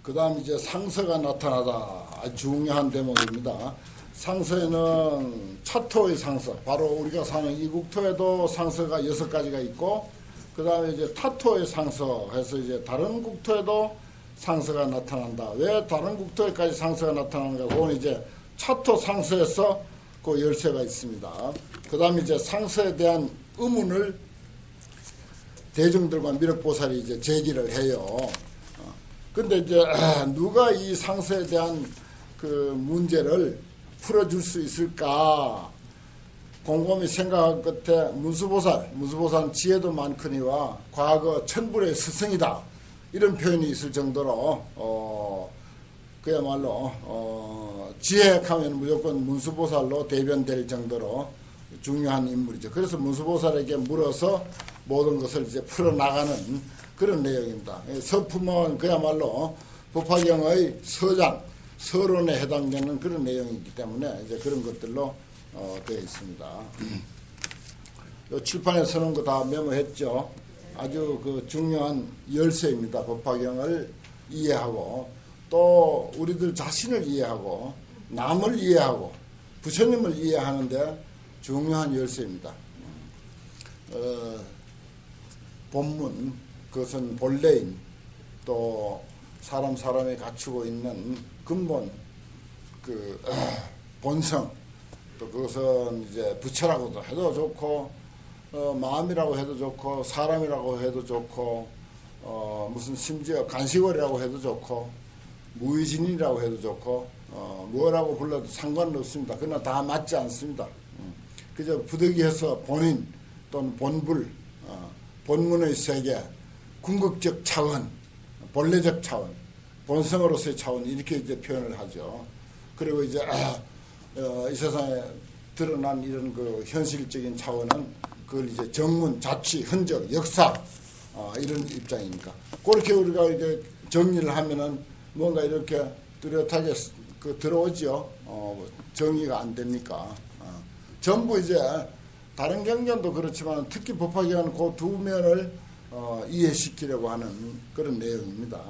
그 다음 이제 상서가 나타나다. 아주 중요한 대목입니다. 상서에는 차토의 상서, 바로 우리가 사는 이 국토에도 상서가 6가지가 있고, 그 다음에 이제 타토의 상서 해서 이제 다른 국토에도 상서가 나타난다. 왜 다른 국토에까지 상서가 나타나는가? 그건 이제 차토 상서에서 그 열쇠가 있습니다. 그 다음에 이제 상서에 대한 의문을 대중들과 미륵보살이 이제 제기를 해요. 근데 이제 누가 이 상서에 대한 그 문제를 풀어줄 수 있을까? 곰곰이 생각한 끝에 문수보살은 지혜도 많거니와 과거 천불의 스승이다. 이런 표현이 있을 정도로 그야말로 지혜하면 무조건 문수보살로 대변될 정도로 중요한 인물이죠. 그래서 문수보살에게 물어서 모든 것을 이제 풀어나가는 그런 내용입니다. 서품은 그야말로 법화경의 서론에 해당되는 그런 내용이기 때문에 이제 그런 것들로 되어 있습니다. 요 칠판에 서는 거 다 메모했죠. 아주 그 중요한 열쇠입니다. 법화경을 이해하고 또 우리들 자신을 이해하고 남을 이해하고 부처님을 이해하는데 중요한 열쇠입니다. 본문, 그것은 본래인, 또 사람이 갖추고 있는 근본, 본성, 또 그것은 이제 부처라고도 해도 좋고, 마음이라고 해도 좋고, 사람이라고 해도 좋고, 무슨 심지어 간식거리라고 해도 좋고, 무의진이라고 해도 좋고, 뭐라고 불러도 상관은 없습니다. 그러나 다 맞지 않습니다. 그저 부득이해서 본인 또는 본불, 본문의 세계, 궁극적 차원, 본래적 차원, 본성으로서의 차원 이렇게 이제 표현을 하죠. 그리고 이제 이 세상에 드러난 이런 그 현실적인 차원은 그걸 이제 정문, 자취, 흔적, 역사 이런 입장이니까 그렇게 우리가 이렇게 정리를 하면은 뭔가 이렇게 뚜렷하게 들어오죠. 정의가 안 됩니까? 전부 이제 다른 경전도 그렇지만 특히 법화경은 그 두 면을 이해시키려고 하는 그런 내용입니다.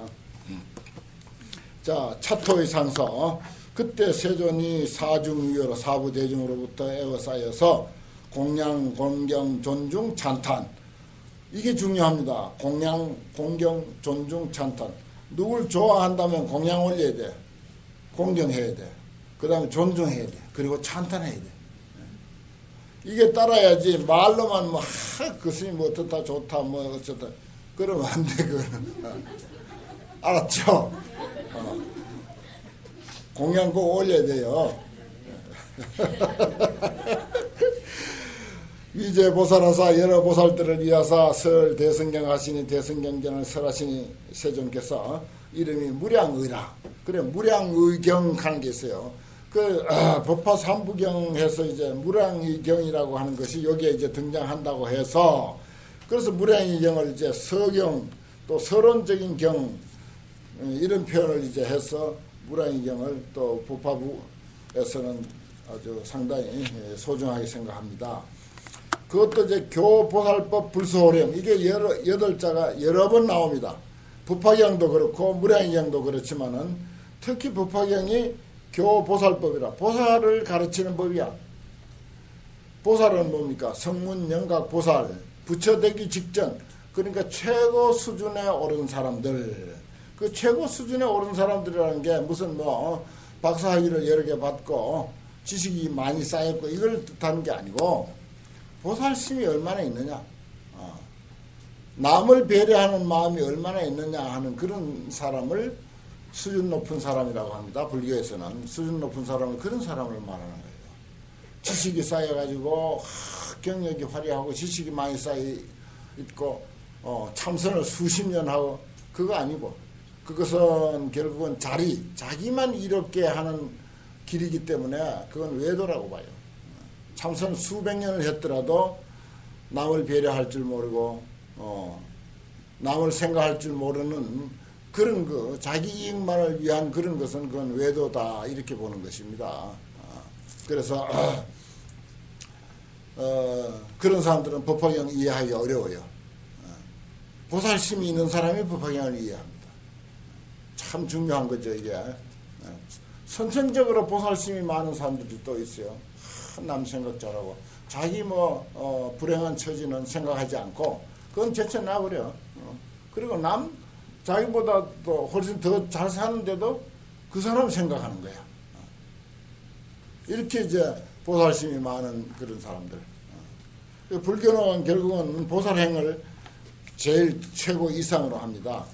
자, 차토의 상서. 그때 세존이 사중유여로 사부대중으로부터 에워싸여서 공양, 공경, 존중, 찬탄. 이게 중요합니다. 공양, 공경, 존중, 찬탄. 누굴 좋아한다면 공양 올려야 돼. 공경해야 돼. 그 다음에 존중해야 돼. 그리고 찬탄해야 돼. 이게 따라야지 말로만 뭐 그 스님 뭐 어떻다 좋다 뭐 어쩌다 그러면 안 돼. 그거는 알았죠? 공양 꼭 올려야 돼요. 위제 보살하사 여러 보살들을 이하사 설 대성경 하시니 대성경전을 설하시니 세존께서 이름이 무량의라. 그래 무량의경 하는 게 있어요. 법화 삼부경에서 이제 무량의경이라고 하는 것이 여기에 이제 등장한다고 해서 그래서 무량의경을 이제 서경 또 서론적인 경 이런 표현을 이제 해서 무량의경을 또 법화부에서는 아주 상당히 소중하게 생각합니다. 그것도 이제 교보살법 불소호령 이게 8자가 여러 번 나옵니다. 법화경도 그렇고 무량의경도 그렇지만은 특히 법화경이 교보살법이라 보살을 가르치는 법이야. 보살은 뭡니까? 성문 영각 보살 부처되기 직전 그러니까 최고 수준에 오른 사람들 그 최고 수준에 오른 사람들이라는 게 무슨 뭐 박사학위를 여러 개 받고 지식이 많이 쌓였고 이걸 뜻하는 게 아니고 보살심이 얼마나 있느냐 남을 배려하는 마음이 얼마나 있느냐 하는 그런 사람을 수준 높은 사람이라고 합니다. 불교에서는 수준 높은 사람은 그런 사람을 말하는 거예요. 지식이 쌓여가지고 경력이 화려하고 지식이 많이 쌓여있고 참선을 수십 년 하고 그거 아니고 그것은 결국은 자기만 이롭게 하는 길이기 때문에 그건 외도라고 봐요. 참선 수백 년을 했더라도 남을 배려할 줄 모르고 남을 생각할 줄 모르는 그런 거 자기 이익만을 위한 그런 것은 그건 외도다 이렇게 보는 것입니다. 그래서 그런 사람들은 법화경 이해하기 어려워요. 보살심이 있는 사람이 법화경을 이해합니다. 참 중요한 거죠, 이게. 선천적으로 보살심이 많은 사람들이 또 있어요. 남 생각 잘하고. 자기 불행한 처지는 생각하지 않고, 그건 제쳐놔버려. 그리고 자기보다 또 훨씬 더 잘 사는데도 그 사람 생각하는 거야. 이렇게 이제 보살심이 많은 그런 사람들. 불교는 결국은 보살행을 제일 최고 이상으로 합니다.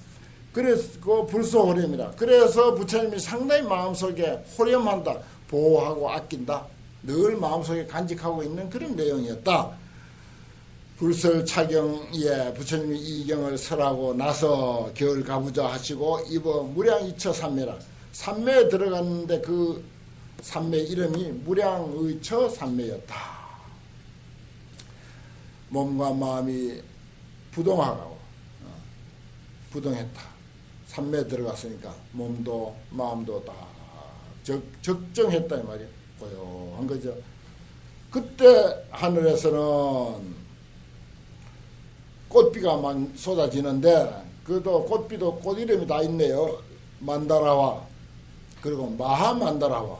그래서 그 불소호렴이라. 그래서 부처님이 상당히 마음속에 호렴한다, 보호하고 아낀다, 늘 마음속에 간직하고 있는 그런 내용이었다. 불설차경에 부처님이 이 경을 설하고 나서 겨울 가부좌 하시고 입어 무량의처 삼매라. 삼매에 들어갔는데 그 삼매 이름이 무량의처 삼매였다. 몸과 마음이 부동하고 부동했다. 삼매에 들어갔으니까 몸도 마음도 다 적정했다 이 말이에요. 고요한 거죠. 그때 하늘에서는 꽃비가 막 쏟아지는데, 그도 꽃비도 꽃 이름이 다 있네요. 만다라와, 그리고 마하만다라와,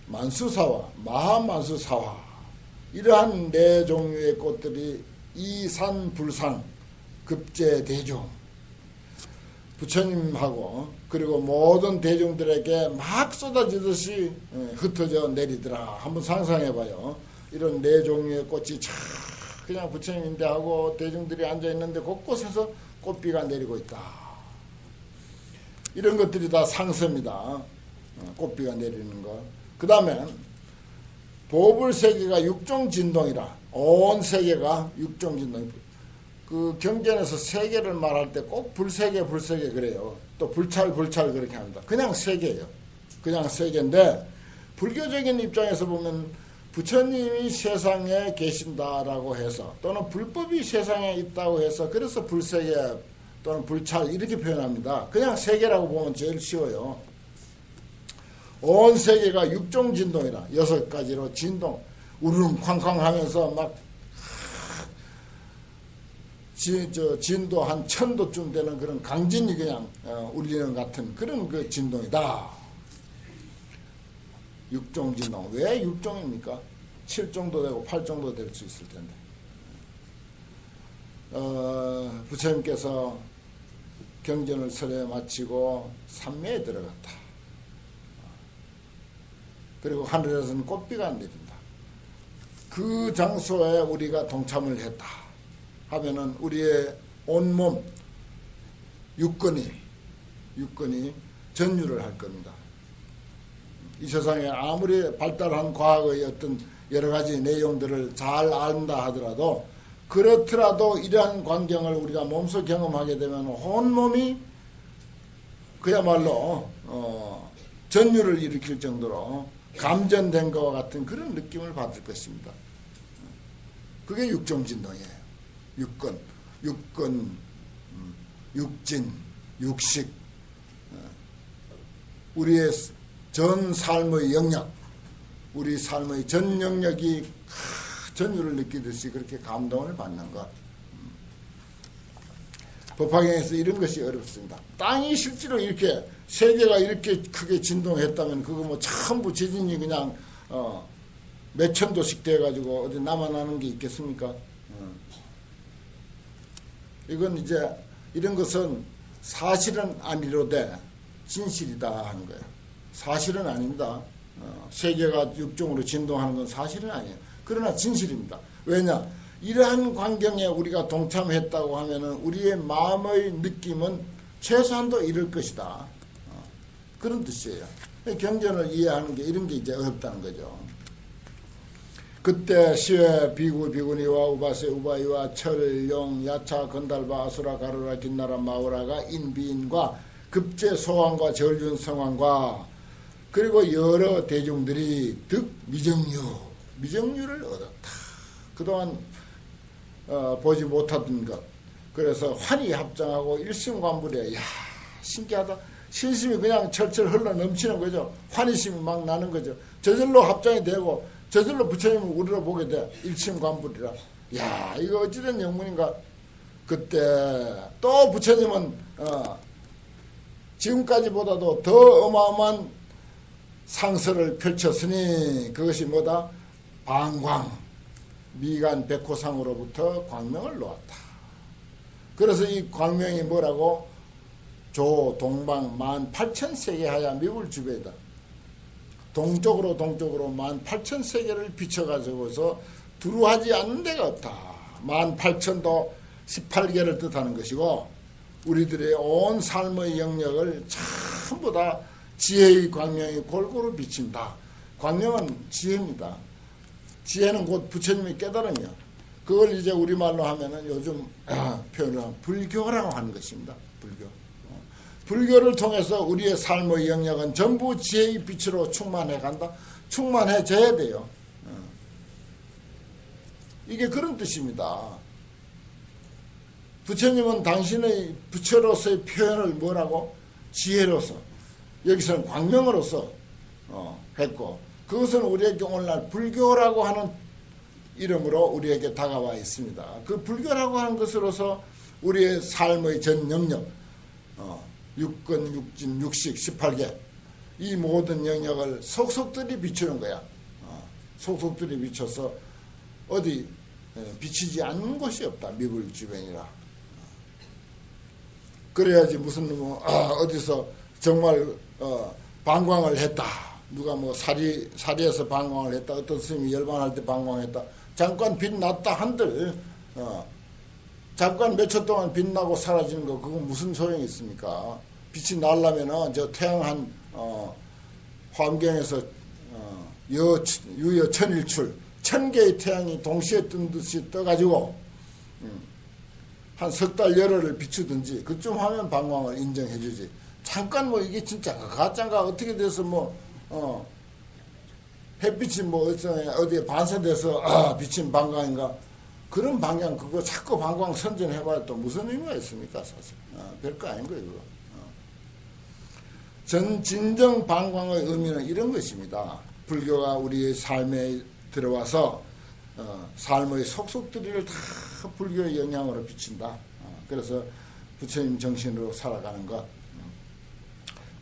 만수사와, 마하만수사와, 이러한 네 종류의 꽃들이 이산불상, 급제대중, 부처님하고 그리고 모든 대중들에게 막 쏟아지듯이 흩어져 내리더라. 한번 상상해봐요. 이런 네 종류의 꽃이 참 그냥 부처님인데 하고 대중들이 앉아있는데 곳곳에서 꽃비가 내리고 있다. 이런 것들이 다 상서입니다. 꽃비가 내리는 거. 그 다음에 보불세계가 육종진동이라. 온 세계가 육종진동. 그 경전에서 세계를 말할 때 꼭 불세계 그래요. 또 불찰 그렇게 합니다. 그냥 세계예요. 그냥 세계인데 불교적인 입장에서 보면 부처님이 세상에 계신다라고 해서, 또는 불법이 세상에 있다고 해서, 그래서 불세계 또는 불찰 이렇게 표현합니다. 그냥 세계라고 보면 제일 쉬워요. 온 세계가 육종진동이라. 6가지로 진동, 우르릉쾅쾅 하면서 막 진도 한 1000도쯤 되는 그런 강진이 그냥 울리는 같은 그런 그 진동이다. 육종진동. 왜 육종입니까? 7종도 되고 8종도 될 수 있을 텐데. 부처님께서 경전을 설해 마치고 삼매에 들어갔다. 그리고 하늘에서는 꽃비가 내린다. 그 장소에 우리가 동참을 했다 하면은 우리의 온몸 육근이 전율을 할 겁니다. 이 세상에 아무리 발달한 과학의 어떤 여러 가지 내용들을 잘 안다 하더라도, 그렇더라도 이러한 광경을 우리가 몸소 경험하게 되면 온몸이 그야말로 전율을 일으킬 정도로 감전된 것과 같은 그런 느낌을 받을 것입니다. 그게 육종진동이에요. 육근, 육진, 육식, 우리의 전 삶의 영역, 우리 삶의 전 영역이 전율을 느끼듯이 그렇게 감동을 받는 것. 법화경에서 이런 것이 어렵습니다. 땅이 실제로 이렇게 세계가 이렇게 크게 진동했다면 그거 뭐 전부 지진이 그냥 몇천 도씩 돼가지고 어디 남아나는 게 있겠습니까? 이건 이제 이런 것은 사실은 아니로되 진실이다 하는 거예요. 사실은 아닙니다. 세계가 육종으로 진동하는 건 사실은 아니에요. 그러나 진실입니다. 왜냐? 이러한 광경에 우리가 동참했다고 하면은 우리의 마음의 느낌은 최소한도 이럴 것이다. 그런 뜻이에요. 경전을 이해하는 게 이런 게 이제 어렵다는 거죠. 그때 시외 비구 비구니와 우바세 우바이와 철, 용, 야차, 건달바, 아수라, 가루라, 긴나라, 마우라가 인비인과 급제 소왕과 절륜 성왕과 그리고 여러 대중들이 득 미정유를 얻었다. 그동안 보지 못하던 것. 그래서 환히 합장하고 일심관불해. 야, 신기하다. 신심이 그냥 철철 흘러 넘치는 거죠. 환희심이 막 나는 거죠. 저절로 합장이 되고 저절로 부처님을 우러러 보게 돼. 일심관불이라. 야, 이거 어찌된 영문인가. 그때 또 부처님은 지금까지보다도 더 어마어마한 상서를 펼쳤으니 그것이 뭐다? 방광, 미간 백호상으로부터 광명을 놓았다. 그래서 이 광명이 뭐라고? 조 동방 18,000세계 하야 미불주배다. 동쪽으로 18,000세계를 비춰가지고서 두루하지 않는 데가 없다. 18,000도 18개를 뜻하는 것이고 우리들의 온 삶의 영역을 전부 다 지혜의 광명이 골고루 비친다. 광명은 지혜입니다. 지혜는 곧 부처님의 깨달음이야. 그걸 이제 우리말로 하면은 요즘 표현을 하면 불교라고 하는 것입니다. 불교. 불교를 통해서 우리의 삶의 영역은 전부 지혜의 빛으로 충만해 간다. 충만해져야 돼요. 이게 그런 뜻입니다. 부처님은 당신의 부처로서의 표현을 뭐라고? 지혜로서, 여기서는 광명으로서 했고, 그것은 우리에게 오늘날 불교라고 하는 이름으로 우리에게 다가와 있습니다. 그 불교라고 하는 것으로서 우리의 삶의 전 영역, 육근, 육진, 육식, 18개 이 모든 영역을 속속들이 비추는 거야. 속속들이 비춰서 어디 비치지 않는 곳이 없다. 미불주변이라. 그래야지 무슨 어디서 정말 방광을 했다. 누가 뭐 사리에서 방광을 했다. 어떤 스님이 열반할 때 방광했다. 잠깐 빛났다 한들 잠깐 몇 초 동안 빛나고 사라지는 거 그건 무슨 소용이 있습니까? 빛이 나려면은 저 태양 한 환경에서 유여 천일출 1000개의 태양이 동시에 뜬 듯이 떠가지고 한 석 달 열흘을 비추든지 그쯤 하면 방광을 인정해 주지. 잠깐 뭐 이게 진짜 가짜인가 어떻게 돼서 뭐 햇빛이 뭐 어디에 반사돼서 비친 방광인가 그런 방향 그거 자꾸 방광 선전해봐야 또 무슨 의미가 있습니까? 사실 별거 아닌 거예요. 그거. 진정 방광의 의미는 이런 것입니다. 불교가 우리의 삶에 들어와서 삶의 속속들이를 다 불교의 영향으로 비친다. 그래서 부처님 정신으로 살아가는 것.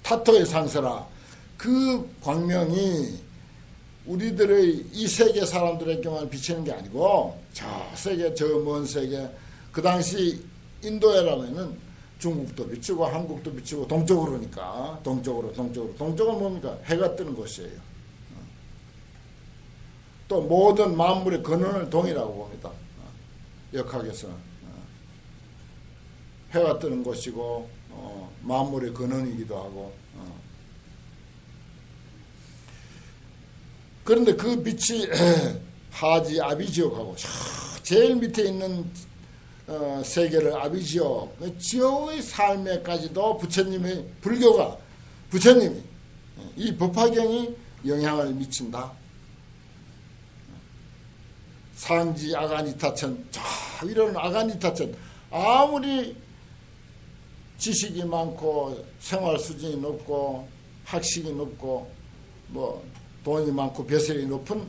타토의 상서라. 그 광명이 우리들의 이 세계 사람들에게만 비치는 게 아니고 저 세계 저 먼 세계 그 당시 인도에라면은 중국도 비추고 한국도 비추고 동쪽으로니까 동쪽은 뭡니까? 해가 뜨는 곳이에요. 또 모든 만물의 근원을 동이라고 봅니다. 역학에서는 해가 뜨는 곳이고 만물의 근원이기도 하고 그런데 그 빛이 하지 아비지옥하고 제일 밑에 있는 세계를 아비지옥 지옥의 삶에까지도 부처님의 불교가 부처님이 이 법화경이 영향을 미친다. 상지 아가니타천 저 이런 아가니타천 아무리 지식이 많고 생활 수준이 높고 학식이 높고 뭐 돈이 많고 벼슬이 높은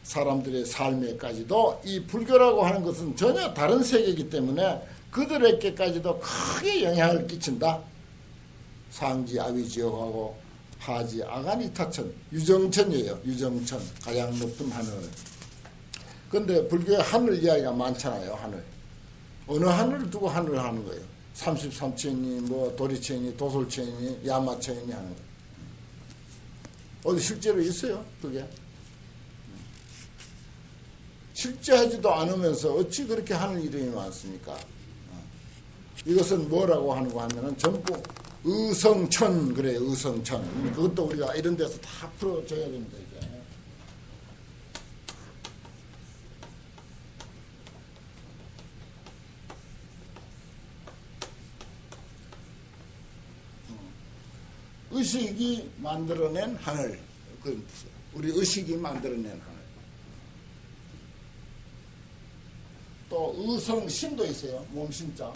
사람들의 삶에까지도 이 불교라고 하는 것은 전혀 다른 세계이기 때문에 그들에게까지도 크게 영향을 끼친다. 상지 아비지옥하고 하지 아가니타천 유정천이에요. 유정천 가장 높은 하늘. 근데 불교에 하늘 이야기가 많잖아요. 하늘. 어느 하늘을 두고 하늘을 하는 거예요. 33천이니 뭐 도리천이니 도솔천이니 야마천이니 하는 거예요. 어디 실제로 있어요? 그게. 실제 하지도 않으면서 어찌 그렇게 하는 이름이 많습니까? 이것은 뭐라고 하는가 하면은 전부 의성천 그래요. 의성천. 그것도 우리가 이런 데서 다 풀어줘야 됩니다. 이제. 의식이 만들어낸 하늘. 우리 의식이 만들어낸 하늘. 또 의성신도 있어요. 몸신자.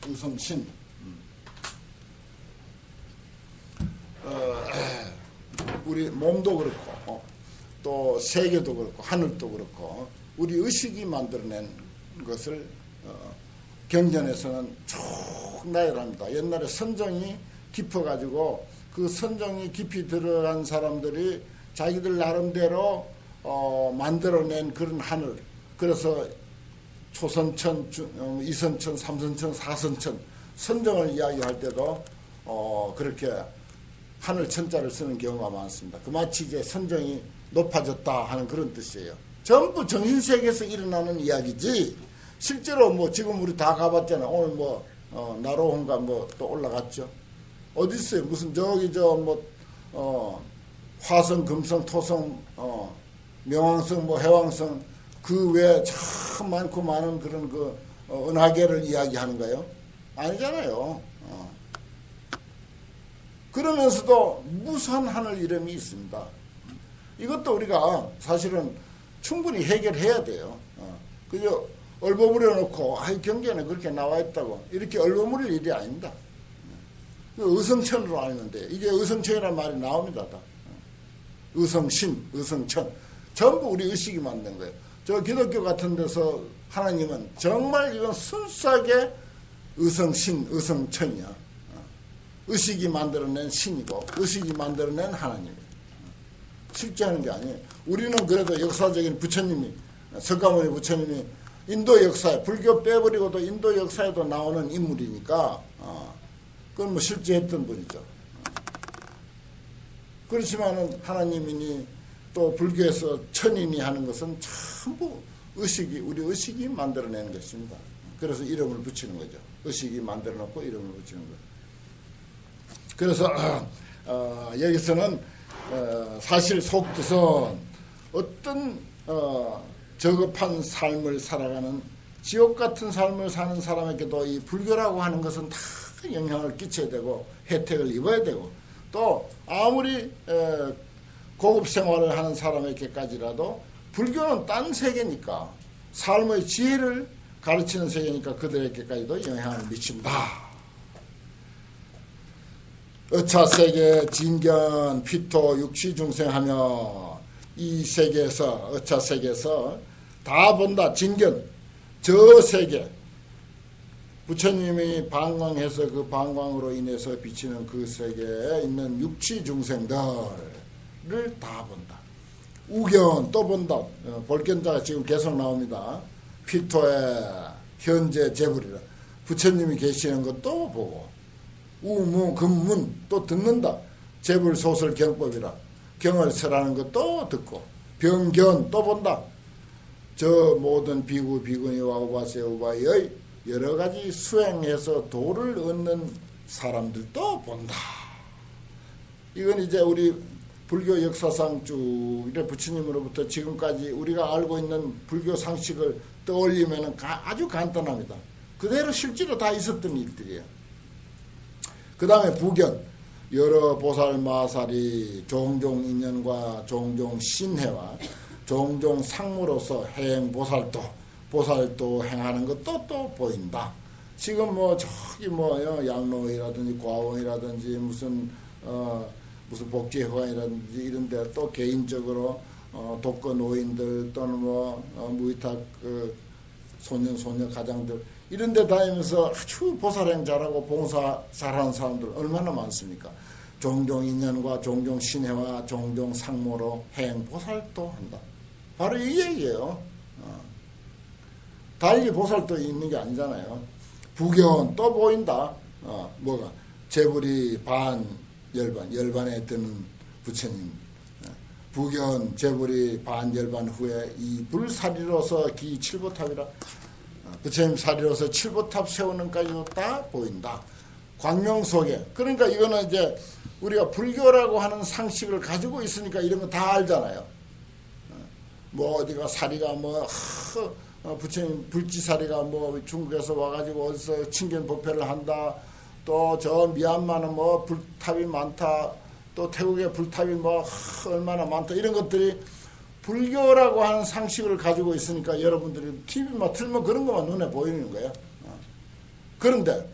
의성신. 우리 몸도 그렇고 또 세계도 그렇고 하늘도 그렇고 우리 의식이 만들어낸 것을 경전에서는 쭉 나열합니다. 옛날에 선정이 깊어가지고 그 선정이 깊이 들어간 사람들이 자기들 나름대로 만들어낸 그런 하늘. 그래서 초선천, 이선천, 삼선천, 사선천 선정을 이야기할 때도 그렇게 하늘 천자를 쓰는 경우가 많습니다. 그 마치 이제 선정이 높아졌다 하는 그런 뜻이에요. 전부 정신세계에서 일어나는 이야기지 실제로 뭐 지금 우리 다 가봤잖아요. 오늘 뭐 나로홍가 뭐 또 올라갔죠. 어디 있어요? 무슨 저기 화성, 금성, 토성, 명왕성, 뭐 해왕성 그 외에 참 많고 많은 그런 그 은하계를 이야기하는 거예요? 아니잖아요. 그러면서도 무수한 하늘 이름이 있습니다. 이것도 우리가 사실은 충분히 해결해야 돼요. 그저 얼버무려 놓고 경전에 그렇게 나와 있다고 이렇게 얼버무릴 일이 아닙니다. 의성천으로 알면 돼요. 이게 의성천이라는 말이 나옵니다. 다. 의성신, 의성천 전부 우리 의식이 만든 거예요. 저 기독교 같은 데서 하나님은 정말 이건 순수하게 의성신, 의성천이야. 의식이 만들어낸 신이고 의식이 만들어낸 하나님이에요. 실제 하는 게 아니에요. 우리는 그래도 역사적인 부처님이 석가모니 부처님이 인도 역사에 불교 빼버리고도 인도 역사에도 나오는 인물이니까 그건 뭐 실제 했던 분이죠. 그렇지만은 하나님이니 또 불교에서 천인이 하는 것은 전부 의식이 우리 의식이 만들어내는 것입니다. 그래서 이름을 붙이는 거죠. 의식이 만들어 놓고 이름을 붙이는 거예요. 그래서 여기서는 사실 속뜻은 어떤 저급한 삶을 살아가는 지옥 같은 삶을 사는 사람에게도 이 불교라고 하는 것은 다 영향을 끼쳐야 되고 혜택을 입어야 되고 또 아무리 고급 생활을 하는 사람에게까지라도 불교는 딴 세계니까 삶의 지혜를 가르치는 세계니까 그들에게까지도 영향을 미친다. 어차세계 진견 피토 육시중생하며 이 세계에서 어차세계에서 다 본다. 진견 저 세계 부처님이 방광해서 그 방광으로 인해서 비치는 그 세계에 있는 육시중생들을 다 본다. 우견 또 본다. 볼견자가 지금 계속 나옵니다. 피토의 현재 재불이라 부처님이 계시는 것도 보고 우무 금문 또 듣는다. 재불 소설 경법이라 경을 설하는 것도 듣고 병견 또 본다. 저 모든 비구 비구니와 우바세 우바의 여러 가지 수행해서 도를 얻는 사람들도 본다. 이건 이제 우리 불교 역사상 쭉 이래 부처님으로부터 지금까지 우리가 알고 있는 불교 상식을 떠올리면 아주 간단합니다. 그대로 실제로 다 있었던 일들이에요. 그 다음에 부견 여러 보살 마살이 종종 인연과 종종 신해와 종종 상무로서 행 보살도 행하는 것도 또 보인다. 지금 뭐 저기 양로이라든지 과원이라든지 무슨 복지회관이라든지 이런데 또 개인적으로 독거 노인들 또는 무위탁 소년 가장들 이런데 다니면서 아주 보살행 잘하고 봉사 잘하는 사람들 얼마나 많습니까? 종종 인연과 종종 신해와 종종 상모로 행 보살도 한다. 바로 이 얘기예요. 달리 보살도 있는 게 아니잖아요. 부견 또 보인다. 뭐가 재불이 반 열반에 드는 부처님. 부견 재불이 반 열반 후에 이 불사리로서 기 칠보탑이라 부처님 사리로서 칠보탑 세우는 까지도 다 보인다. 광명 속에. 그러니까 이거는 이제 우리가 불교라고 하는 상식을 가지고 있으니까 이런 거 다 알잖아요. 뭐 어디가 사리가 부처님 불지사리가 중국에서 와가지고 어디서 친견법회를 한다. 또 저 미얀마는 불탑이 많다. 또 태국에 불탑이 얼마나 많다. 이런 것들이 불교라고 하는 상식을 가지고 있으니까 여러분들이 TV만 틀면 그런 것만 눈에 보이는 거예요. 그런데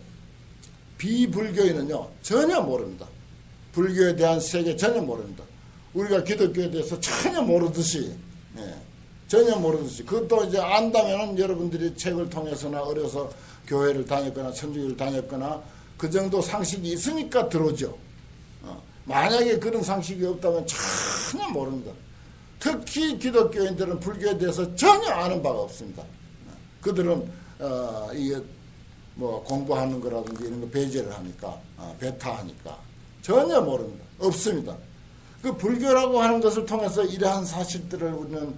비불교인은요 전혀 모릅니다. 불교에 대한 세계 전혀 모릅니다. 우리가 기독교에 대해서 전혀 모르듯이 전혀 모르듯이 그것도 이제 안다면은 여러분들이 책을 통해서나 어려서 교회를 다녔거나 천주교를 다녔거나 그 정도 상식이 있으니까 들어오죠. 만약에 그런 상식이 없다면 전혀 모릅니다. 특히 기독교인들은 불교에 대해서 전혀 아는 바가 없습니다. 그들은 이게 뭐 공부하는 거라든지 이런 거 배제를 하니까 배타하니까 전혀 모릅니다. 없습니다. 그 불교라고 하는 것을 통해서 이러한 사실들을 우리는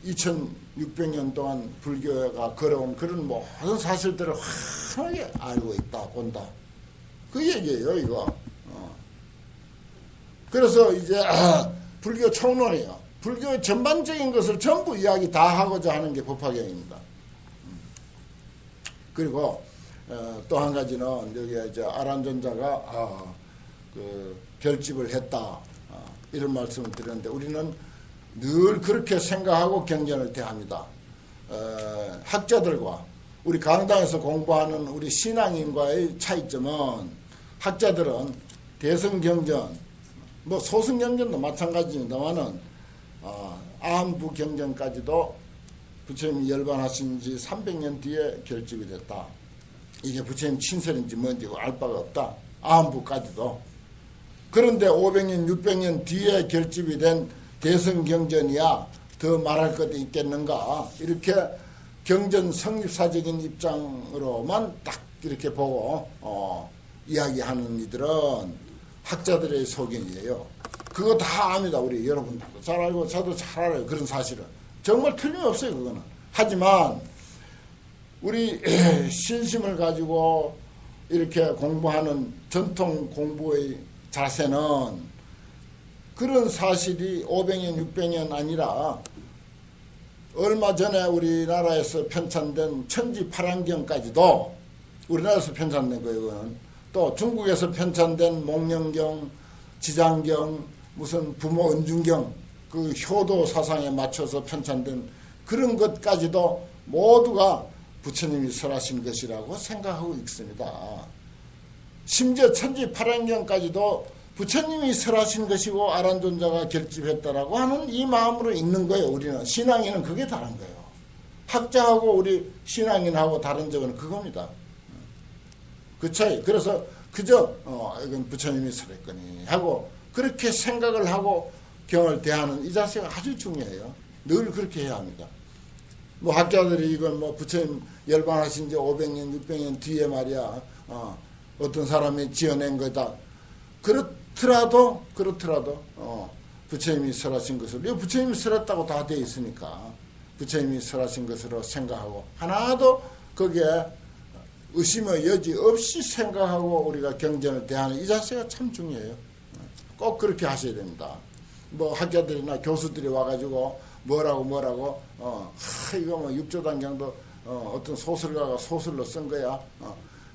2600년 동안 불교가 걸어온 그런 모든 사실들을 환하게 알고 있다, 본다. 그 얘기예요, 이거. 그래서 이제 불교 총론이에요. 불교 전반적인 것을 전부 이야기 다 하고자 하는 게 법화경입니다. 그리고 또 한 가지는 여기 이제 아란존자가 그 결집을 했다, 이런 말씀을 드렸는데 우리는 늘 그렇게 생각하고 경전을 대합니다. 학자들과 우리 강당에서 공부하는 우리 신앙인과의 차이점은 학자들은 대승경전, 뭐 소승경전도 마찬가지입니다만은 아함부 경전까지도 부처님이 열반하신 지 300년 뒤에 결집이 됐다. 이게 부처님 친설인지 뭔지 알 바가 없다. 아함부까지도. 그런데 500년, 600년 뒤에 결집이 된 대승경전이야 더 말할 것도 있겠는가. 이렇게 경전 성립사적인 입장으로만 딱 이렇게 보고 이야기하는 이들은 학자들의 소견이에요. 그거 다 압니다. 우리 여러분들도 잘 알고 저도 잘 알아요. 그런 사실은. 정말 틀림없어요. 그거는. 하지만 우리 신심을 가지고 이렇게 공부하는 전통 공부의 자세는 그런 사실이 500년, 600년 아니라 얼마 전에 우리나라에서 편찬된 천지파랑경까지도 우리나라에서 편찬된 거예요. 그거는. 또 중국에서 편찬된 목령경, 지장경, 무슨 부모 은중경, 그 효도 사상에 맞춰서 편찬된 그런 것까지도 모두가 부처님이 설하신 것이라고 생각하고 있습니다. 심지어 천지파랑경까지도 부처님이 설하신 것이고 아란존자가 결집했다라고 하는 이 마음으로 읽는 거예요. 우리는 신앙인은 그게 다른 거예요. 학자하고 우리 신앙인하고 다른 점은 그겁니다. 그 차이. 그래서 그저 이건 부처님이 설했거니 하고 그렇게 생각을 하고 경을 대하는 이 자세가 아주 중요해요. 늘 그렇게 해야 합니다. 뭐 학자들이 이건 뭐 부처님 열반하신 지 500년, 600년 뒤에 말이야 어떤 사람이 지어낸 거다. 그렇더라도 부처님이 설하신 것을 부처님이 설했다고 다 되어 있으니까 부처님이 설하신 것으로 생각하고 하나도 거기에 의심의 여지 없이 생각하고 우리가 경전을 대하는 이 자세가 참 중요해요. 꼭 그렇게 하셔야 됩니다. 뭐 학자들이나 교수들이 와가지고 뭐라고 이거 뭐 육조단경도 어떤 소설가가 소설로 쓴 거야.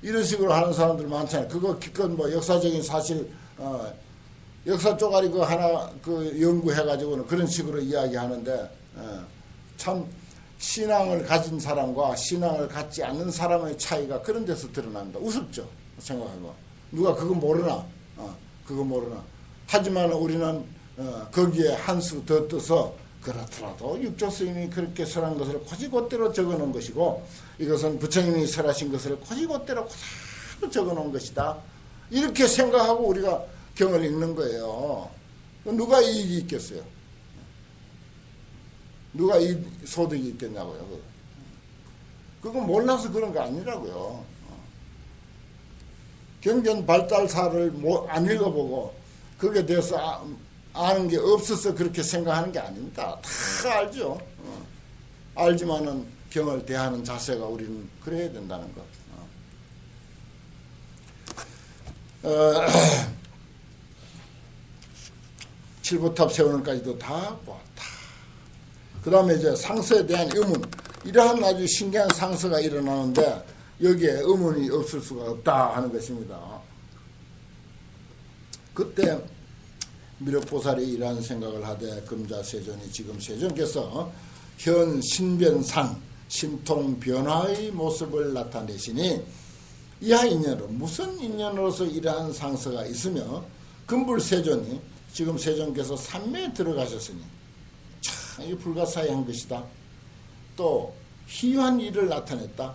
이런 식으로 하는 사람들 많잖아요. 그건 뭐 역사적인 사실 역사 쪼가리 그 하나 그 연구해가지고는 그런 식으로 이야기하는데 참 신앙을 가진 사람과 신앙을 갖지 않는 사람의 차이가 그런 데서 드러납니다. 우습죠. 생각해봐. 누가 그거 모르나? 그거 모르나? 하지만 우리는 거기에 한 수 더 떠서 그렇더라도 육조 스님이 그렇게 설한 것을 곧이곧대로 적어놓은 것이고 이것은 부처님이 설하신 것을 곧이곧대로 그대로 적어놓은 것이다. 이렇게 생각하고 우리가 경을 읽는 거예요. 누가 이익이 있겠어요? 누가 이 소득이 있겠냐고요. 그거 몰라서 그런 거 아니라고요. 경전 발달사를 안 읽어보고 거기에 대해서 아는 게 없어서 그렇게 생각하는 게 아닙니다. 다 알죠. 알지만은 경을 대하는 자세가 우리는 그래야 된다는 것. 칠부탑 세우는까지도 다 보았다. 그 다음에 이제 상서에 대한 의문. 이러한 아주 신기한 상서가 일어나는데 여기에 의문이 없을 수가 없다 하는 것입니다. 그때 미륵보살이 이러한 생각을 하되 금자세존이 지금 세존께서 현 신변상 신통변화의 모습을 나타내시니 이하 인연으로 무슨 인연으로서 이러한 상서가 있으며 금불세존이 지금 세존께서 삼매에 들어가셨으니 참 이게 불가사의한 것이다. 또 희유한 일을 나타냈다.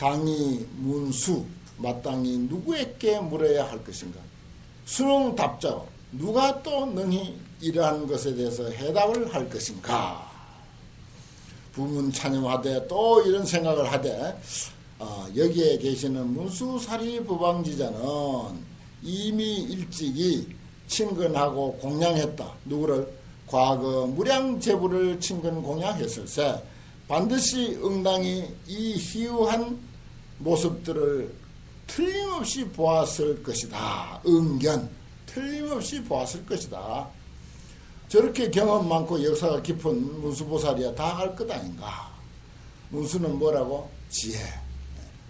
당이 문수 마땅히 누구에게 물어야 할 것인가? 수능 답자 누가 또 능히 이러한 것에 대해서 해답을 할 것인가? 부문 찬양하되 또 이런 생각을 하되 여기에 계시는 문수사리 부방지자는 이미 일찍이 친근하고 공양했다. 누구를? 과거 무량제부를 친근 공양했을세 반드시 응당히 이 희유한 모습들을 틀림없이 보았을 것이다. 응견 틀림없이 보았을 것이다. 저렇게 경험 많고 역사가 깊은 문수보살이야 다 알 것 아닌가. 문수는 뭐라고?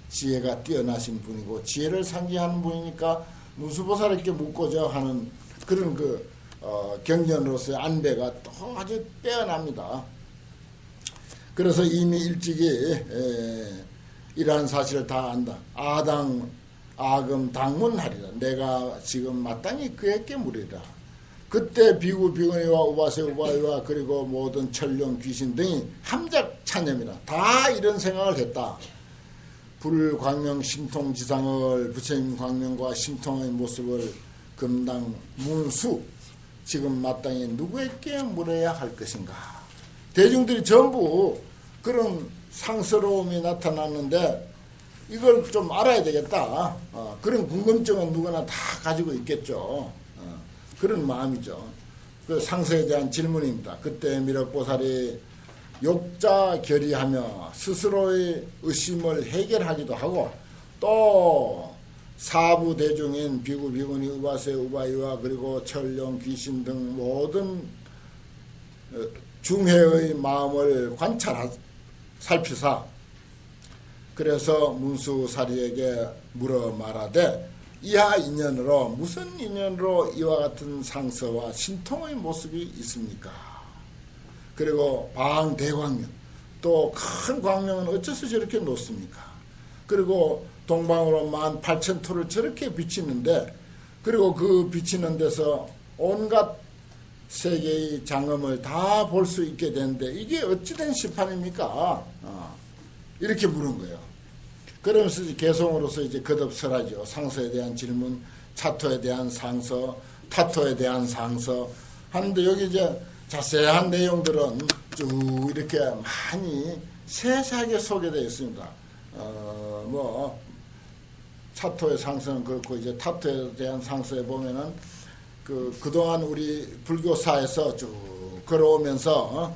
지혜가 뛰어나신 분이고 지혜를 상기하는 분이니까 문수보살에게 묻고자 하는 그런 경전으로서의 안배가 또 아주 빼어납니다. 그래서 이미 일찍이 이러한 사실을 다 안다. 아금 당문하리라. 내가 지금 마땅히 그에게 물으리라. 그때 비구 비구니와 우바세 우바이와 그리고 모든 천룡 귀신 등이 함작 찬염이라. 다 이런 생각을 했다. 불광명 신통지상을 부처님 광명과 신통의 모습을 금당 문수 지금 마땅히 누구에게 물어야 할 것인가. 대중들이 전부 그런 상스러움이 나타났는데 이걸 좀 알아야 되겠다. 그런 궁금증은 누구나 다 가지고 있겠죠. 그런 마음이죠. 그 상서에 대한 질문입니다. 그때 미륵보살이 욕자 결의하며 스스로의 의심을 해결하기도 하고 또 사부 대중인 비구 비구니 우바세 우바이와 그리고 천룡 귀신 등 모든 중해의 마음을 살피사 그래서 문수사리에게 물어 말하되 이하 인연으로 무슨 인연으로 이와 같은 상서와 신통의 모습이 있습니까? 그리고 방대광명 또 큰 광명은 어째서 저렇게 놓습니까? 그리고 동방으로 18,000토를 저렇게 비치는데 그리고 그 비치는 데서 온갖 세계의 장엄을 다 볼 수 있게 되는데 이게 어찌된 시판입니까? 이렇게 물은 거예요. 그러면서 개성으로서 이제 거듭설하죠. 상서에 대한 질문, 차토에 대한 상서, 타토에 대한 상서 하는데 여기 이제 자세한 내용들은 쭉 이렇게 많이 세세하게 소개되어 있습니다. 차토의 상서는 그렇고 이제 타토에 대한 상서에 보면은 그동안 우리 불교사에서 쭉 걸어오면서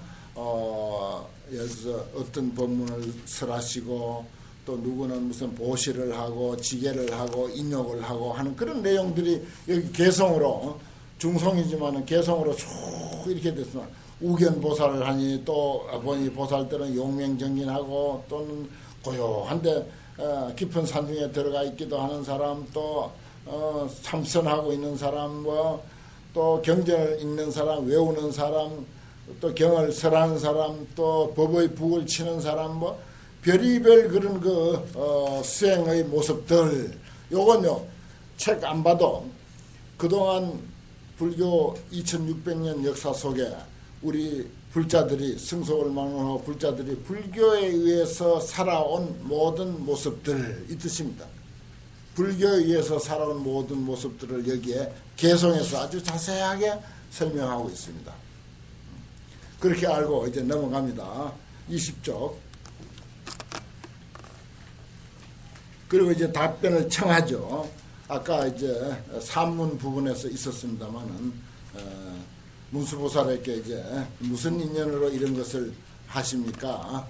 예를 들어서 어떤 법문을 설하시고 또 누구는 무슨 보시를 하고 지게를 하고 인욕을 하고 하는 그런 내용들이 여기 개성으로 중성이지만은 개성으로 쭉 이렇게 됐으면 우견보살을 하니 또 보니 보살들은 용맹정진하고 또는 고요한데 깊은 산중에 들어가 있기도 하는 사람 또 참선하고 있는 사람 또 경전을 읽는 사람 외우는 사람 또 경을 설하는 사람 또 법의 북을 치는 사람 별의별 그런 수행의 모습들 요건요 책 안 봐도 그동안 불교 2600년 역사 속에 우리 불자들이 승속을 막론하고 불자들이 불교에 의해서 살아온 모든 모습들 이 뜻입니다. 불교에 의해서 살아온 모든 모습들을 여기에 개성해서 아주 자세하게 설명하고 있습니다. 그렇게 알고 이제 넘어갑니다. 20쪽. 그리고 이제 답변을 청하죠. 아까 이제 산문 부분에서 있었습니다만은 문수보살에게 이제 무슨 인연으로 이런 것을 하십니까?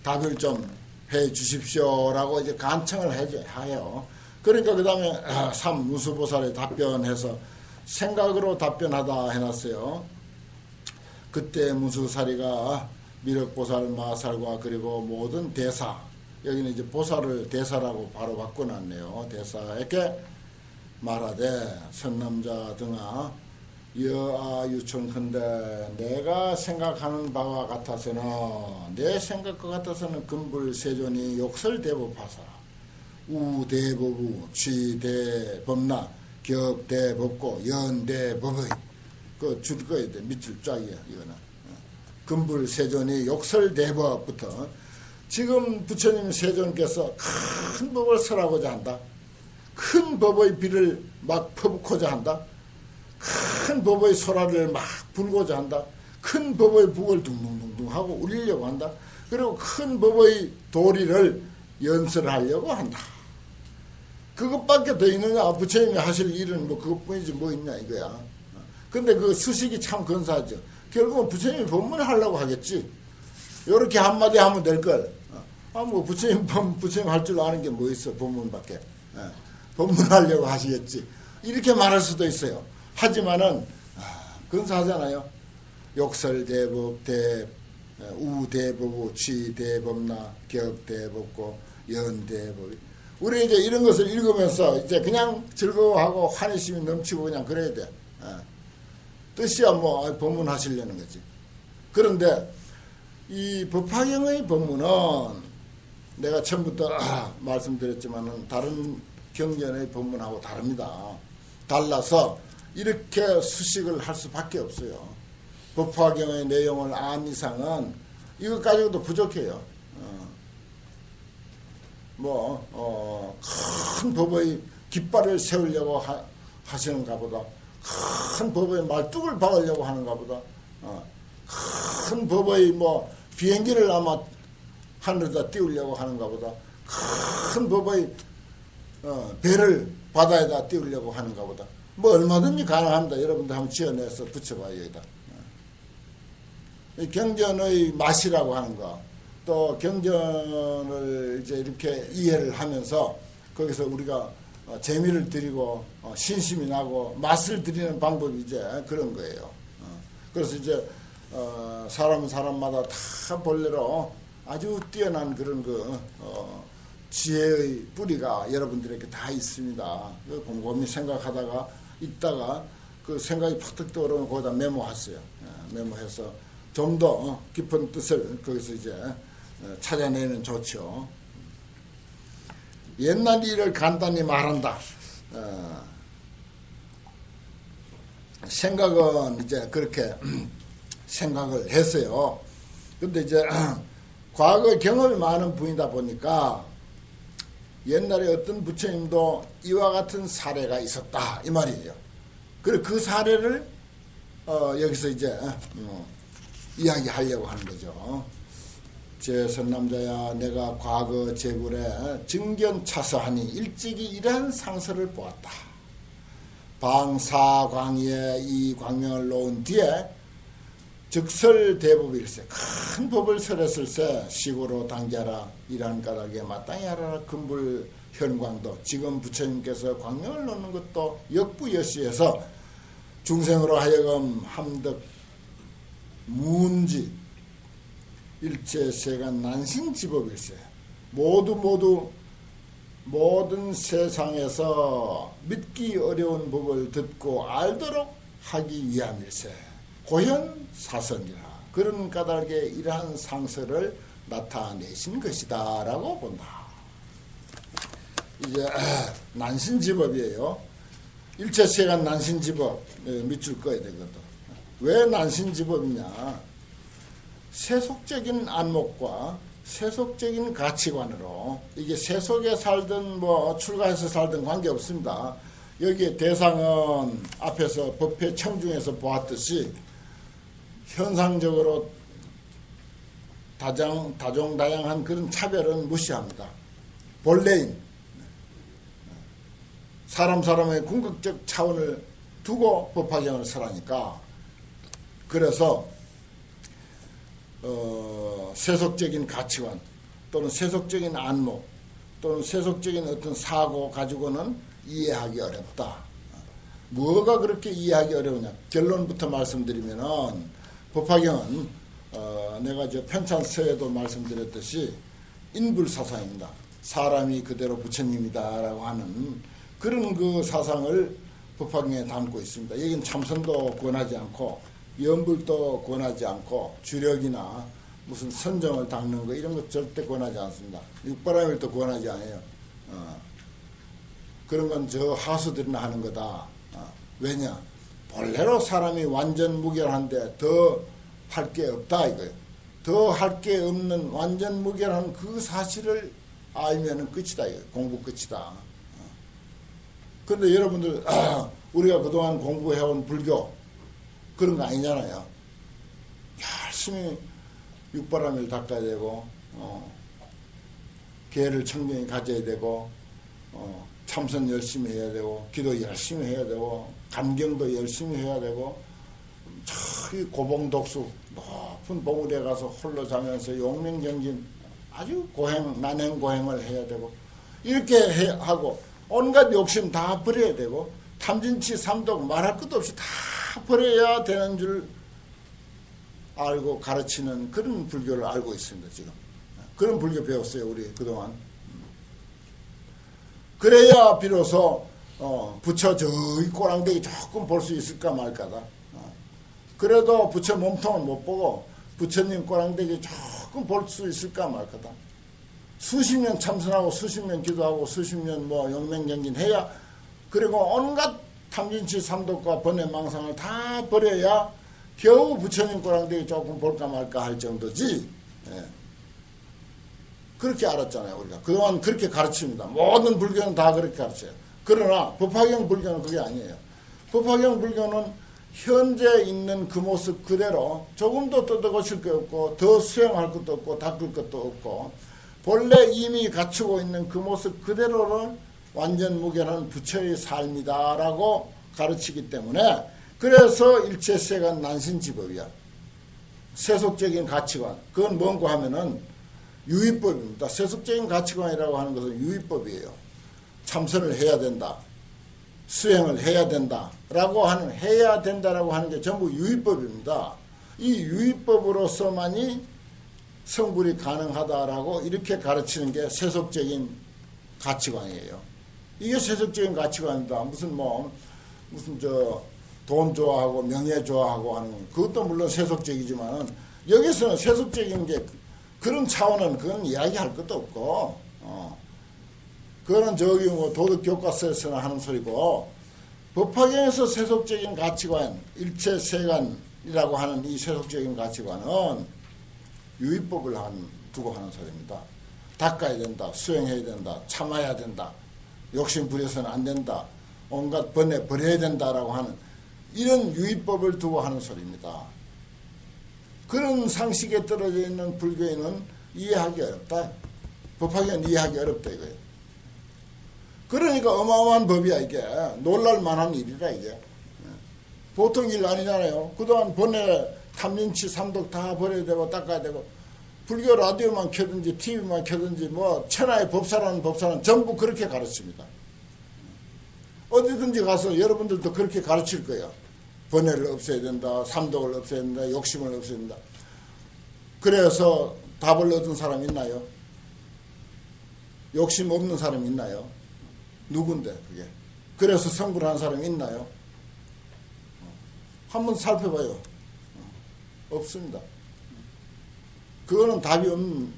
답을 좀 해 주십시오라고 이제 간청을 하여. 그러니까 그 다음에 문수보살에 답변해서 생각으로 답변하다 해놨어요. 그때 문수사리가 미륵보살, 마살과 그리고 모든 대사 여기는 이제 보살을 대사라고 바로 바꿔놨네요. 대사에게 말하되 선남자 등아 여아 유천컨대 내가 생각하는 바와 같아서는 내 생각과 같아서는 금불세존이 욕설대법하사 우대법우 취대법나 격대법고 연대법의 줄 거야 돼. 밑줄 쫙이야 이거는 금불세존이 욕설대법부터 지금 부처님 세존께서 큰 법을 설하고자 한다. 큰 법의 비를 막 퍼붓고자 한다. 큰 법의 소라를 막 불고자 한다. 큰 법의 북을 둥둥둥둥 하고 울리려고 한다. 그리고 큰 법의 도리를 연설하려고 한다. 그것밖에 더 있느냐? 부처님이 하실 일은 뭐 그것뿐이지 뭐 있냐 이거야. 근데 그 수식이 참 근사하죠. 결국은 부처님이 법문을 하려고 하겠지. 요렇게 한마디 하면 될걸. 뭐 부처님 할 줄 아는 게 뭐 있어. 법문밖에. 법문하려고 하시겠지. 이렇게 말할 수도 있어요. 하지만은 근사하잖아요. 욕설대법, 우대법우, 취대법나, 격대법고, 연대법. 우리 이제 이런 것을 읽으면서 이제 그냥 즐거워하고 환희심이 넘치고 그냥 그래야 돼. 뜻이야 뭐 법문하시려는 거지. 그런데 이 법화경의 법문은 내가 처음부터 말씀드렸지만은 다른 경전의 법문하고 다릅니다. 달라서 이렇게 수식을 할 수밖에 없어요. 법화경의 내용을 안 이상은 이것 가지고도 부족해요. 큰 법의 깃발을 세우려고 하시는가 보다. 큰 법의 말뚝을 박으려고 하는가 보다. 큰 법의 비행기를 아마 하늘에다 띄우려고 하는가 보다. 큰 법의 배를 바다에다 띄우려고 하는가 보다. 얼마든지 가능합니다. 여러분들 한번 지어내서 붙여봐요, 여기다. 경전의 맛이라고 하는 거, 또 경전을 이제 이렇게 이해를 하면서 거기서 우리가 재미를 드리고 신심이 나고 맛을 드리는 방법이 이제 그런 거예요. 그래서 이제 사람은 사람마다 다 본래로 아주 뛰어난 그런 지혜의 뿌리가 여러분들에게 다 있습니다. 곰곰이 생각하다가 있다가 그 생각이 팍 떠오르면 거기다 메모하세요. 메모해서 좀 더 깊은 뜻을 거기서 이제 찾아내는 좋죠. 옛날 일을 간단히 말한다. 생각은 이제 그렇게 생각을 했어요. 근데 이제 과거 경험이 많은 분이다 보니까 옛날에 어떤 부처님도 이와 같은 사례가 있었다 이 말이에요. 그리고 그 사례를 여기서 이제 이야기하려고 하는 거죠. 제 선남자야, 내가 과거 제굴에 증견차서하니 일찍이 이러한 상서를 보았다. 방사광의에 이 광명을 놓은 뒤에 즉설대법일세, 큰 법을 설했을세 시고로 당자라 이러한 까닭에 마땅히 하라라 금불현광도. 지금 부처님께서 광명을 놓는 것도 역부여시에서 중생으로 하여금 함덕 문지 일체세간 난신지법일세. 모든 세상에서 믿기 어려운 법을 듣고 알도록 하기 위함일세. 고현사선이라. 그런 까닭에 이러한 상서를 나타내신 것이다 라고 본다. 이제 난신지법이에요. 일체세간 난신지법. 밑줄 꺼야 되거든. 왜 난신지법이냐. 세속적인 안목과 세속적인 가치관으로, 이게 세속에 살든 출가해서 살든 관계없습니다. 여기에 대상은 앞에서 법회 청중에서 보았듯이 현상적으로 다종다양한 그런 차별은 무시합니다. 본래인 사람의 궁극적 차원을 두고 법화경을 설하니까. 그래서 세속적인 가치관 또는 세속적인 안목 또는 세속적인 어떤 사고 가지고는 이해하기 어렵다. 뭐가 그렇게 이해하기 어려우냐. 결론부터 말씀드리면은 법화경은 내가 편찬서에도 말씀드렸듯이 인불사상입니다. 사람이 그대로 부처님이다 라고 하는 그런 그 사상을 법화경에 담고 있습니다. 여기는 참선도 권하지 않고 연불도 권하지 않고 주력이나 무슨 선정을 닦는 거 이런 거 절대 권하지 않습니다. 육바라밀도 권하지 않아요. 그런 건 저 하수들이나 하는 거다. 왜냐? 본래로 사람이 완전 무결한데 더 할 게 없다 이거예요. 더 할 게 없는 완전 무결한 그 사실을 알면은 끝이다. 공부 끝이다. 그런데 여러분들 우리가 그동안 공부해온 불교 그런 거 아니잖아요. 열심히 육바람을 닦아야 되고 계를 청정히 가져야 되고 참선 열심히 해야 되고 기도 열심히 해야 되고 감경도 열심히 해야 되고 저기 고봉독수 높은 봉우리에 가서 홀로 자면서 용맹정진 아주 난행고행을 해야 되고 이렇게 하고 온갖 욕심 다 버려야 되고 탐진치 삼독 말할 것도 없이 다 버려야 되는 줄 알고 가르치는 그런 불교를 알고 있습니다. 지금 그런 불교 배웠어요. 우리 그동안. 그래야 비로소 부처 저기 꼬랑대기 조금 볼 수 있을까 말까다. 그래도 부처 몸통을 못 보고 부처님 꼬랑대기 조금 볼 수 있을까 말까다. 수십 년 참선하고 수십 년 기도하고 수십 년 용맹정진 해야 그리고 온갖 탐진치 삼독과 번뇌망상을 다 버려야 겨우 부처님 꼬랑대기 조금 볼까 말까 할 정도지. 예. 그렇게 알았잖아요. 우리가 그동안 그렇게 가르칩니다. 모든 불교는 다 그렇게 가르쳐요. 그러나 법화경 불교는 그게 아니에요. 법화경 불교는 현재 있는 그 모습 그대로 조금도 뜯어고칠 게 없고 더 수행할 것도 없고 닦을 것도 없고 본래 이미 갖추고 있는 그 모습 그대로를 완전 무결한 부처의 삶이다라고 가르치기 때문에 그래서 일체세간 난신지법이야. 세속적인 가치관. 그건 뭔고 하면은 유의법입니다. 세속적인 가치관이라고 하는 것은 유의법이에요. 참선을 해야 된다. 수행을 해야 된다. 해야 된다라고 하는 게 전부 유의법입니다. 이 유의법으로서만이 성불이 가능하다라고 이렇게 가르치는 게 세속적인 가치관이에요. 이게 세속적인 가치관입니다. 무슨 돈 좋아하고 명예 좋아하고 하는 그것도 물론 세속적이지만은 여기서는 세속적인 게 그런 차원은 그건 이야기할 것도 없고 그거는 저기 도덕 교과서에서나 하는 소리고 법화경에서 세속적인 가치관 일체세간이라고 하는 이 세속적인 가치관은 유의법을 두고 하는 소리입니다. 닦아야 된다. 수행해야 된다. 참아야 된다. 욕심 부려서는 안 된다. 온갖 번뇌 버려야 된다라고 하는 이런 유의법을 두고 하는 소리입니다. 그런 상식에 떨어져 있는 불교인은 이해하기 어렵다. 법화경은 이해하기 어렵다 이거예요. 그러니까 어마어마한 법이야 이게. 놀랄 만한 일이라 이게. 보통 일 아니잖아요. 그동안 번뇌 탐진치 삼독 다 버려야 되고 닦아야 되고 불교 라디오만 켜든지 TV만 켜든지 천하의 법사라는 전부 그렇게 가르칩니다. 어디든지 가서 여러분들도 그렇게 가르칠 거예요. 번뇌를 없애야 된다. 삼독을 없애야 된다. 욕심을 없애야 된다. 그래서 답을 얻은 사람 있나요? 욕심 없는 사람 있나요? 누군데 그게? 그래서 성불한 사람 있나요? 한번 살펴봐요. 없습니다. 그거는 답이 없는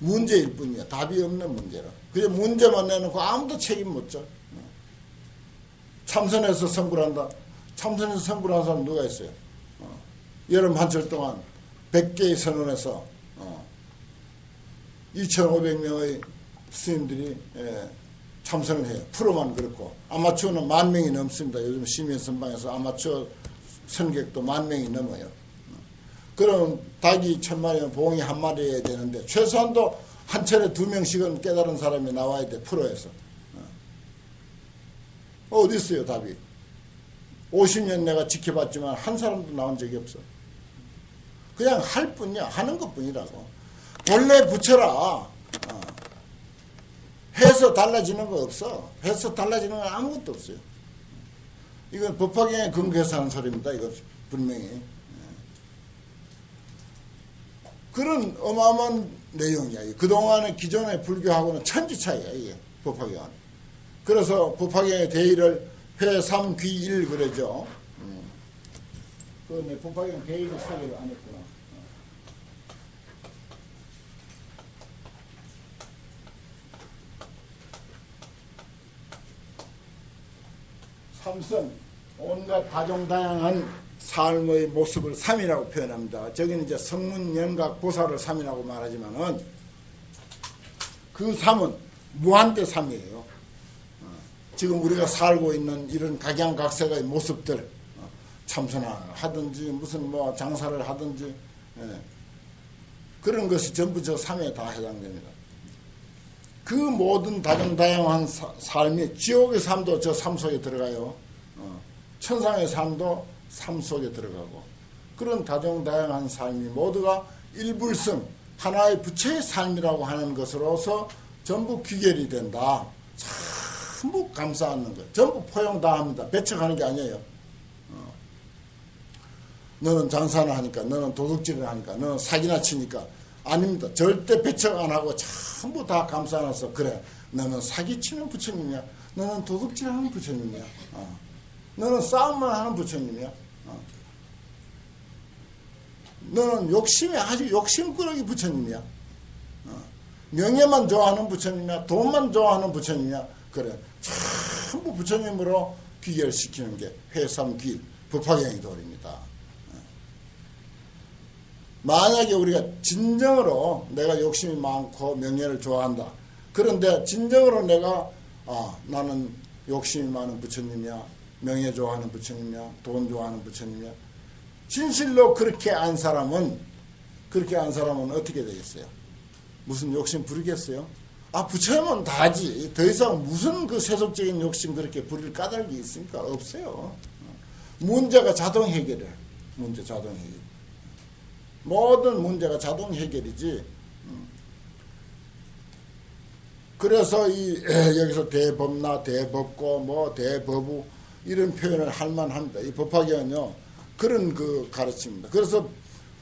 문제일 뿐이야. 답이 없는 문제라. 그게 문제만 내놓고 아무도 책임 못 져. 참선해서 성불한다. 참선해서 성불한 사람 누가 있어요? 여름 한철 동안 100개의 선원에서 2,500명의 스님들이 참선을 해요. 프로만 그렇고 아마추어는 10,000명이 넘습니다. 요즘 시민선방에서 아마추어 선객도 10,000명이 넘어요. 그럼 닭이 1,000마리면 봉이 1마리 해야 되는데 최소한도 한 차례 2명씩은 깨달은 사람이 나와야 돼. 프로에서. 어디 있어요 답이? 50년 내가 지켜봤지만 한 사람도 나온 적이 없어. 그냥 할 뿐이야. 하는 것뿐이라고. 본래 부처라. 해서 달라지는 거 없어. 해서 달라지는 건 아무것도 없어요. 이건 법화경에 근거해서 하는 소리입니다. 이거 분명히. 그런 어마어마한 내용이야. 그동안의 기존의 불교하고는 천지 차이야. 이게 법화경은. 그래서 법화경의 대의를 회3귀1 그러죠. 그 법화경 대의를 소개를 안 했구나. 삼선 온갖 다종다양한 삶의 모습을 삼이라고 표현합니다. 저기는 이제 성문연각 보살을 삼이라고 말하지만은 그 삼은 무한대 삼이에요. 지금 우리가 살고 있는 이런 각양각색의 모습들, 참선을 하든지 무슨 뭐 장사를 하든지 그런 것이 전부 저 삼에 다 해당됩니다. 그 모든 다정다양한 삶이 지옥의 삶도 저 삶 속에 들어가요. 천상의 삶도 삶 속에 들어가고 그런 다정다양한 삶이 모두가 일불성 하나의 부처의 삶이라고 하는 것으로서 전부 귀결이 된다. 전부 감싸는 것. 전부 포용 다 합니다. 배척하는 게 아니에요. 너는 장사나 하니까, 너는 도둑질을 하니까, 너는 사기나 치니까. 아닙니다. 절대 배척 안 하고 전부 다 감싸놔서 그래. 너는 사기치는 부처님이야. 너는 도둑질하는 부처님이야. 너는 싸움만 하는 부처님이야. 너는 욕심이 아주 욕심꾸러기 부처님이야. 명예만 좋아하는 부처님이야. 돈만 좋아하는 부처님이야. 그래. 전부 부처님으로 귀결시키는 게 회삼귀 법화경의 도리입니다. 만약에 우리가 진정으로 내가 욕심이 많고 명예를 좋아한다. 그런데 진정으로 내가 나는 욕심이 많은 부처님이야. 명예 좋아하는 부처님이야. 돈 좋아하는 부처님이야. 진실로 그렇게 안 사람은 어떻게 되겠어요? 무슨 욕심 부리겠어요? 부처님은 다 하지. 더 이상 무슨 그 세속적인 욕심 그렇게 부릴 까닭이 있습니까? 없어요. 문제가 자동 해결이야. 문제 자동 해결. 모든 문제가 자동 해결이지. 그래서 여기서 대법나, 대법고, 뭐 대법우 이런 표현을 할 만합니다. 이 법화경은요 그런 그 가르침입니다. 그래서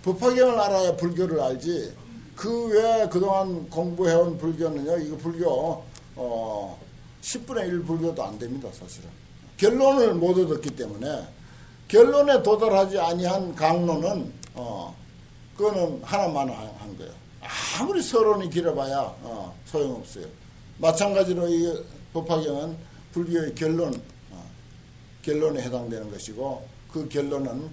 법화경을 알아야 불교를 알지. 그 외에 그동안 공부해온 불교는요, 이거 불교 10분의 1 불교도 안 됩니다. 사실은 결론을 못 얻었기 때문에 결론에 도달하지 아니한 강론은 그거는 하나만 한 거예요. 아무리 서론이 길어봐야 소용없어요. 마찬가지로 이 법화경은 불교의 결론에 해당되는 것이고, 그 결론은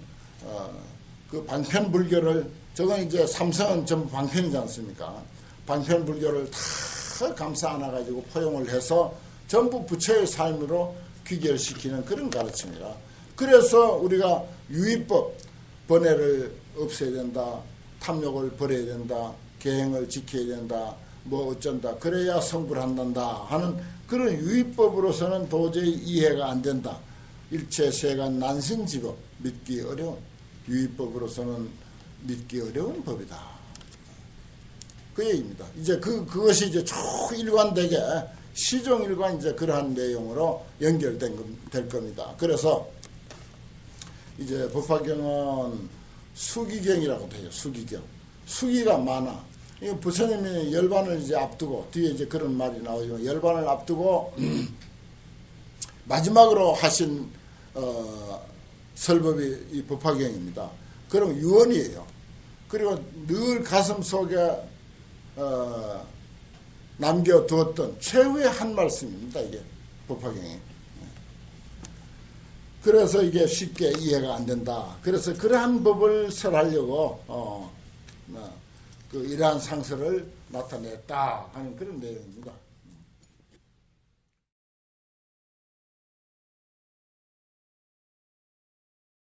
그 방편불교를, 저건 이제 삼성은 전부 방편이지 않습니까? 방편불교를 다 감싸 안아가지고 포용을 해서 전부 부처의 삶으로 귀결시키는 그런 가르침이라. 그래서 우리가 유의법, 번뇌를 없애야 된다, 탐욕을 버려야 된다, 계행을 지켜야 된다, 뭐 어쩐다, 그래야 성불 한단다 하는 그런 유의법으로서는 도저히 이해가 안 된다. 일체세간 난신지법, 믿기 어려운, 유의법으로서는 믿기 어려운 법이다. 그 얘기입니다. 이제 그것이 이제 초일관되게 시종일관 이제 그러한 내용으로 연결될 겁니다. 그래서 이제 법화경은 수기경이라고 돼요. 수기경. 수기가 많아. 부처님이 열반을 이제 앞두고, 뒤에 이제 그런 말이 나오지만, 열반을 앞두고 마지막으로 하신 설법이 이 법화경입니다. 그럼 유언이에요. 그리고 늘 가슴 속에 남겨두었던 최후의 한 말씀입니다. 이게 법화경이. 그래서 이게 쉽게 이해가 안 된다. 그래서 그러한 법을 설하려고 이러한 상설을 나타냈다 하는 그런 내용입니다.